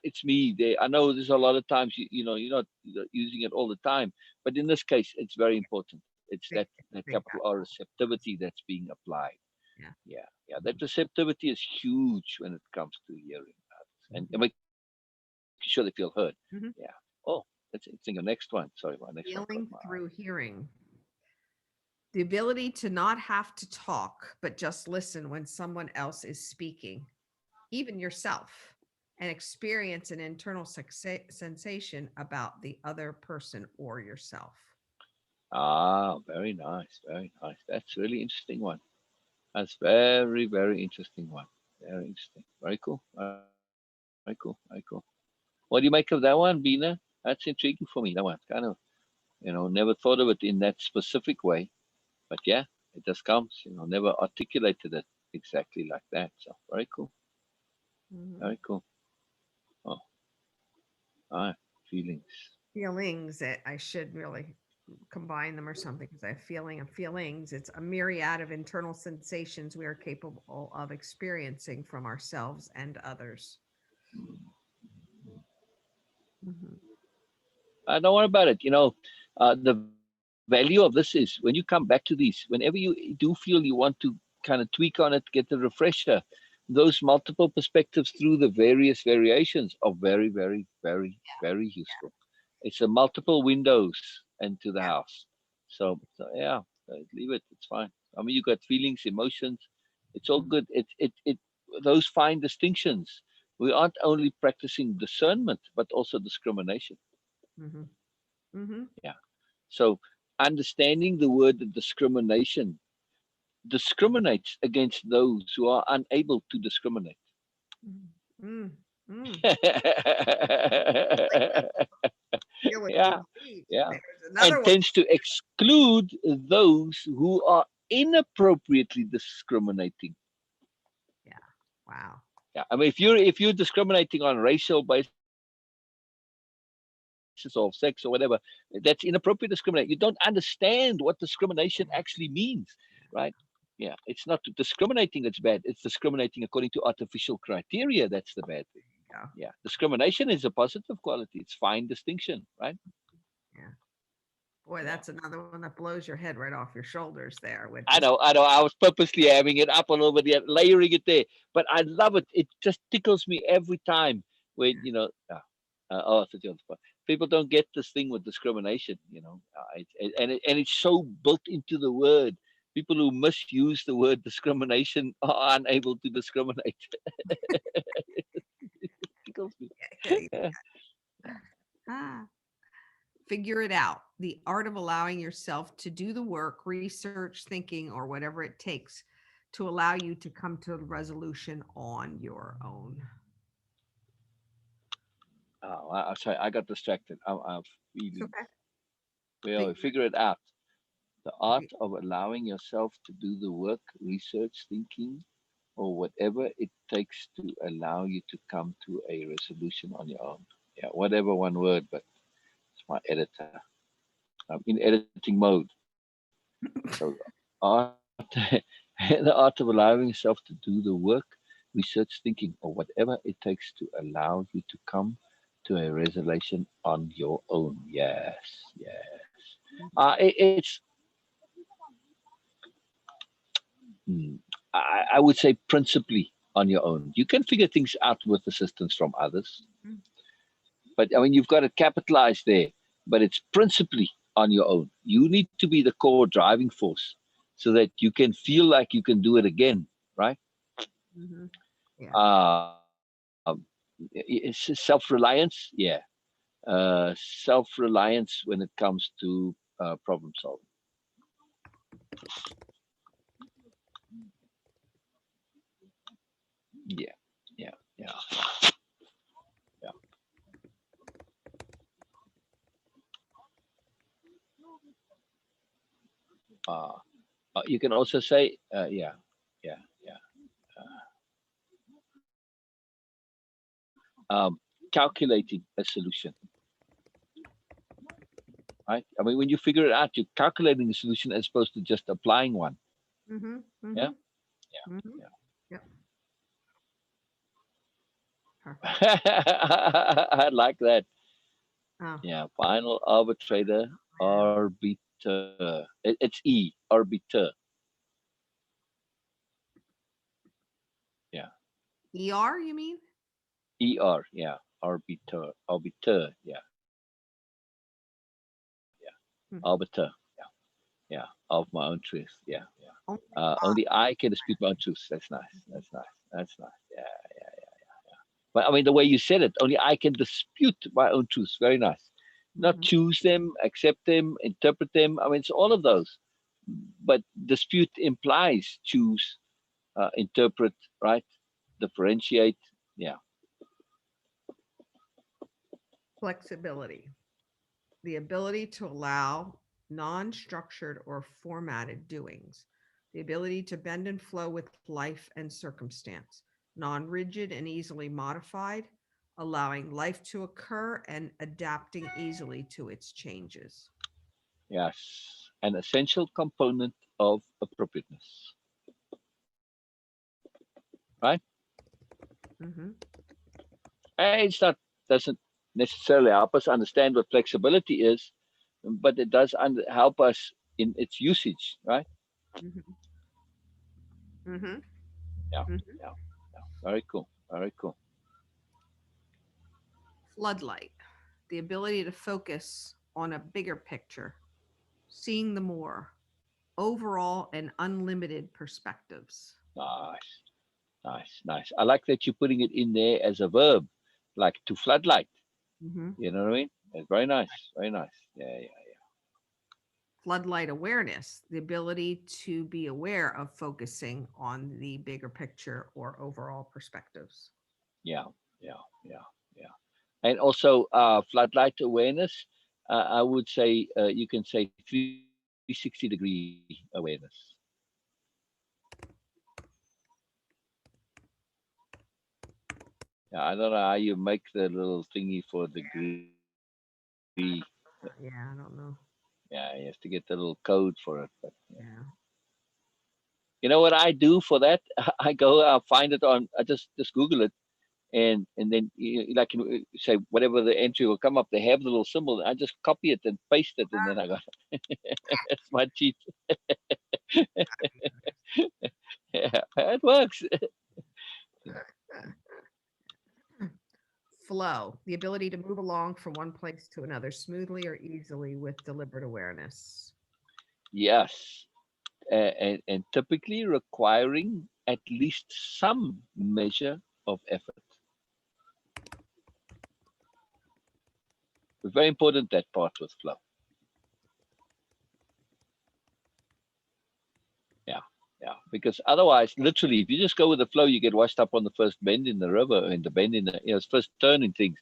it's me. I know there's a lot of times you're not using it all the time, but in this case, it's very important. It's that capital R receptivity that's being applied. Yeah. That receptivity is huge when it comes to hearing others and making sure they feel heard. Yeah. Oh, it's in your next one. Sorry, my next one. Feeling through hearing. The ability to not have to talk, but just listen when someone else is speaking, even yourself, and experience an internal sensation about the other person or yourself. Ah, very nice. Very nice. That's really interesting one. That's very, very interesting one. Very interesting. Very cool. Very cool. Very cool. What do you make of that one, Beena? That's intriguing for me. That one kind of, never thought of it in that specific way. But yeah, it just comes, never articulated it exactly like that. So very cool. Very cool. Oh, ah, feelings. Feelings that I should really combine them or something because I have feeling and feelings. It's a myriad of internal sensations we are capable of experiencing from ourselves and others. Don't worry about it. The value of this is when you come back to these, whenever you do feel you want to kind of tweak on it, get the refresher, those multiple perspectives through the various variations are very, very, very, very useful. It's a multiple windows into the house. So yeah, leave it. It's fine. I mean, you got feelings, emotions. It's all good. It those fine distinctions. We aren't only practicing discernment, but also discrimination. Yeah. So understanding the word discrimination discriminates against those who are unable to discriminate. Yeah, yeah. And tends to exclude those who are inappropriately discriminating. Yeah. Wow. Yeah. I mean, if you're discriminating on racial basis or sex or whatever, that's inappropriate discrimination. You don't understand what discrimination actually means, right? Yeah. It's not discriminating that's bad. It's discriminating according to artificial criteria. That's the bad thing. Yeah. Discrimination is a positive quality. It's fine distinction, right? Yeah. Boy, Yeah. that's another one that blows your head right off your shoulders there with I this. know, I know. I was purposely having it up a little bit, yet layering it there, but I love it. It just tickles me every time when oh, such a people don't get this thing with discrimination. And it's so built into the word. People who misuse the word discrimination are unable to discriminate. It tickles me. Figure it out. The art of allowing yourself to do the work, research, thinking, or whatever it takes to allow you to come to a resolution on your own. Oh, sorry, I got distracted. I'm feeling. Okay. Well, figure it out. The art of allowing yourself to do the work, research, thinking, or whatever it takes to allow you to come to a resolution on your own. Yeah, whatever one word, but it's my editor. I'm in editing mode. So art, the art of allowing yourself to do the work, research, thinking, or whatever it takes to allow you to come to a resolution on your own. Yes, yes. It's I would say principally on your own. You can figure things out with assistance from others, but I mean, you've got it capitalized there, but it's principally on your own. You need to be the core driving force so that you can feel like you can do it again, right? Yeah. It's self-reliance, yeah. Self-reliance when it comes to problem solving. Yeah, yeah, yeah, yeah. You can also say, yeah, yeah, yeah. calculating a solution, right? I mean, when you figure it out, you're calculating a solution as opposed to just applying one. Mm-hmm. Mm-hmm. Yeah. Mm-hmm. Yeah. Yep. I like that. Oh, Yeah. Final arbitrator, arbiter. It's E, arbiter. Yeah. ER, you mean? ER. Yeah. Arbiter. Arbiter. Yeah. Hmm. Arbiter. Yeah. Yeah. Of my own truth. Yeah. Yeah. Oh, Only I can dispute my own truth. That's nice. That's nice. That's nice. Yeah. Yeah. But I mean, the way you said it, only I can dispute my own truths. Very nice. Not mhm. choose them, accept them, interpret them. I mean, it's all of those. But dispute implies choose, interpret, right? Differentiate. Yeah. Flexibility, the ability to allow non-structured or formatted doings, the ability to bend and flow with life and circumstance, non-rigid and easily modified, allowing life to occur and adapting easily to its changes. Yes. An essential component of appropriateness, right? Mm-hmm. It's not, doesn't necessarily help us understand what flexibility is, but it does help us in its usage, right? Mm-hmm. Mm-hmm. Yeah. Mm-hmm. Yeah. Yeah. Very cool. Very cool. Floodlight, the ability to focus on a bigger picture, seeing the more, overall and unlimited perspectives. Nice. Nice. Nice. I like that you're putting it in there as a verb, like to floodlight. Mm-hmm. You know what I mean? It's very nice. Very nice. Yeah. Yeah. Floodlight awareness, the ability to be aware of focusing on the bigger picture or overall perspectives. Yeah. Yeah. Yeah. Yeah. And also, floodlight awareness. I would say you can say 360-degree awareness. Yeah, I don't know how you make the little thingy for degree. Yeah, I don't know. Yeah, you have to get the little code for it. But yeah. Yeah. You know what I do for that? I go, I find it on. I just Google it, and then like say whatever the entry will come up. They have the little symbol. I just copy it and paste it, and then I go. It's my cheat. Yeah, it works. Flow, the ability to move along from one place to another smoothly or easily with deliberate awareness. Yes, and typically requiring at least some measure of effort. Very important, that part with flow. Yeah, yeah. Because otherwise, literally, if you just go with the flow, you get washed up on the first bend in the river, and the bend in the first turn in things.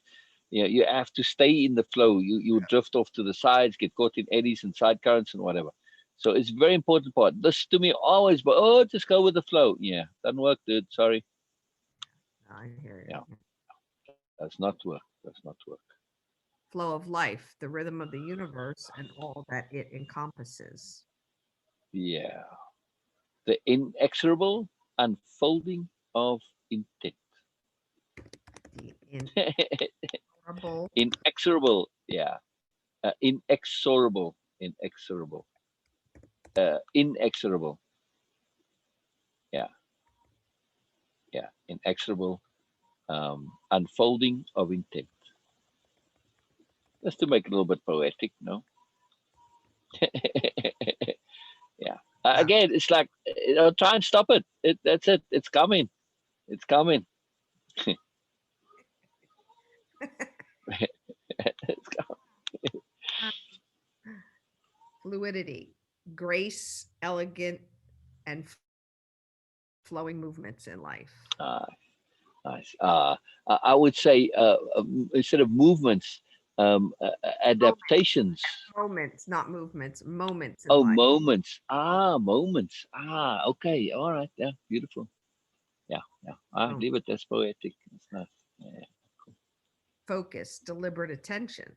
You have to stay in the flow. You drift off to the sides, get caught in eddies and side currents and whatever. So it's a very important part. This to me always, but just go with the flow. Yeah, doesn't work, dude. Sorry. I hear Yeah, you. does not work. Does not work. Flow of life, the rhythm of the universe and all that it encompasses. Yeah, the inexorable unfolding of intent. The inexorable. Inexorable. Yeah, inexorable. Inexorable. Inexorable. Yeah, yeah. Inexorable unfolding of intent. Just to make it a little bit poetic, no? Yeah. Again, it's like try and stop it. That's it. It's coming. It's coming. It's Fluidity, grace, elegant, and flowing movements in life. coming. Nice. I would say instead of movements, adaptations. Moments, not movements, moments in Oh, life. moments. Moments. Okay. All right. Yeah, beautiful. Yeah, yeah. I leave Moments. it as poetic. It's nice. Yeah. focus, deliberate attention.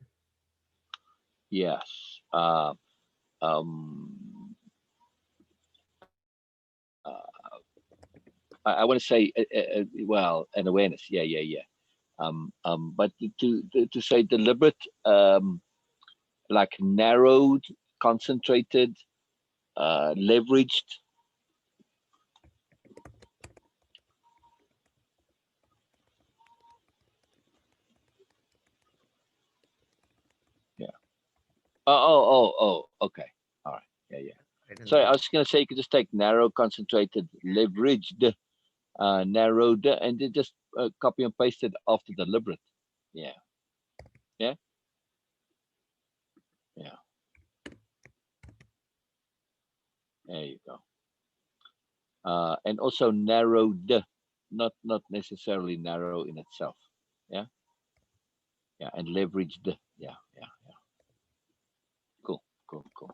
Yes. Um, I want to say, well, an awareness. Yeah. But to say deliberate, like narrowed, concentrated, leveraged. Yeah. Okay. All right. Yeah. Right in Sorry, I there. was going to say you could just take narrow, concentrated, leveraged, narrowed, and then just copy and paste it after deliberate. Yeah. Yeah. There you go. And also narrowed, not necessarily narrow in itself. Yeah. And leveraged. Yeah. Cool. Cool.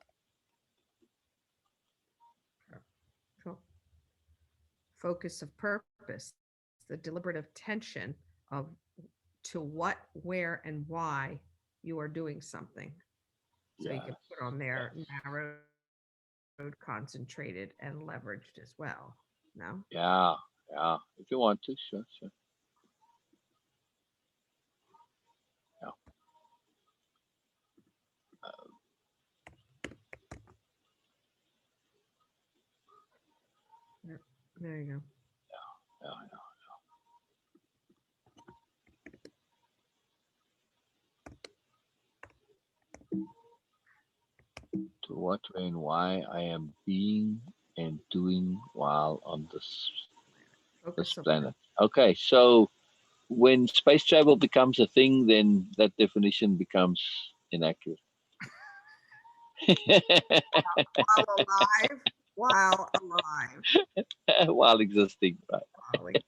Focus of purpose, the deliberate attention of to what, where, and why you are doing something. So you can put on there narrowed, concentrated, and leveraged as well. No? Yeah. If you want to, sure. Yeah. There you go. Yeah. To what, where, and why I am being and doing while on this Focus of planet. Okay, so when space travel becomes a thing, then that definition becomes inaccurate. while alive. While alive. While existing, right? While alive.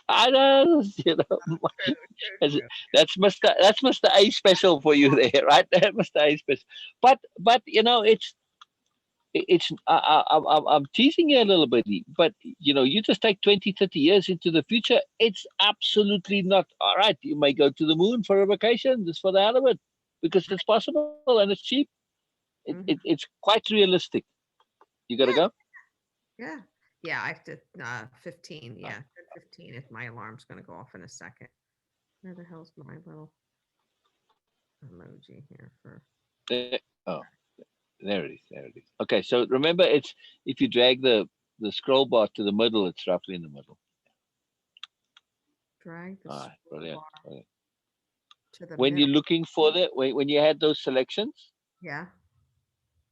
I know, True. that's Mr. A special for you there, right? Mr. A special. But it's I'm teasing you a little bit, but you just take 20, 30 years into the future. It's absolutely not all right. You may go to the moon for a vacation, just for the hell of it, because it's possible and it's cheap. It's quite realistic. You got to go. Yeah, I have to 15. Yeah, 15 if my alarm's going to go off in a second. Where the hell's my little emoji here for? There, oh, there it is. Okay, so remember, it's if you drag the scroll bar to the middle, it's roughly in the middle. Drag the All right, brilliant. to the When middle. you're looking for when you had those selections, Yeah.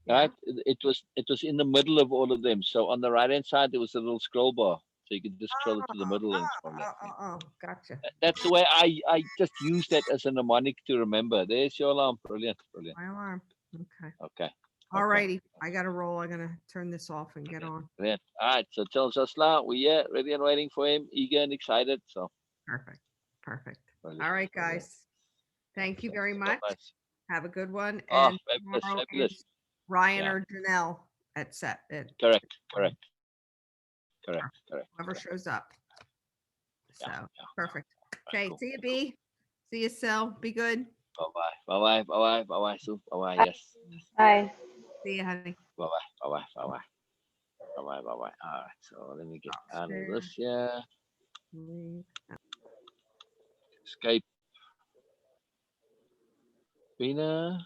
right? It was in the middle of all of them. So on the right hand side there was a little scroll bar, so you could just scroll it to the middle and scroll left. Gotcha. That's the way I just use that as a mnemonic to remember. There's your alarm. Brilliant. My alarm. Okay. Okay. All righty. I got to roll. I'm going to turn this off and get on. Brilliant. All right. So tell Zasla we're here, ready and waiting for him, eager and excited. So Perfect. brilliant. All right, guys. Thank you very much. Nice. Have a good one. Oh, And tomorrow fabulous. is Ryan or Janelle at set. Correct. Whoever shows up. So Yeah. perfect. Okay. Cool. See you, B. See you, Sil. Be good. Bye-bye. Sue. Bye-bye. Yes. Bye. See you, honey. Bye-bye. All right. So let me get out of this here. Escape. Beena.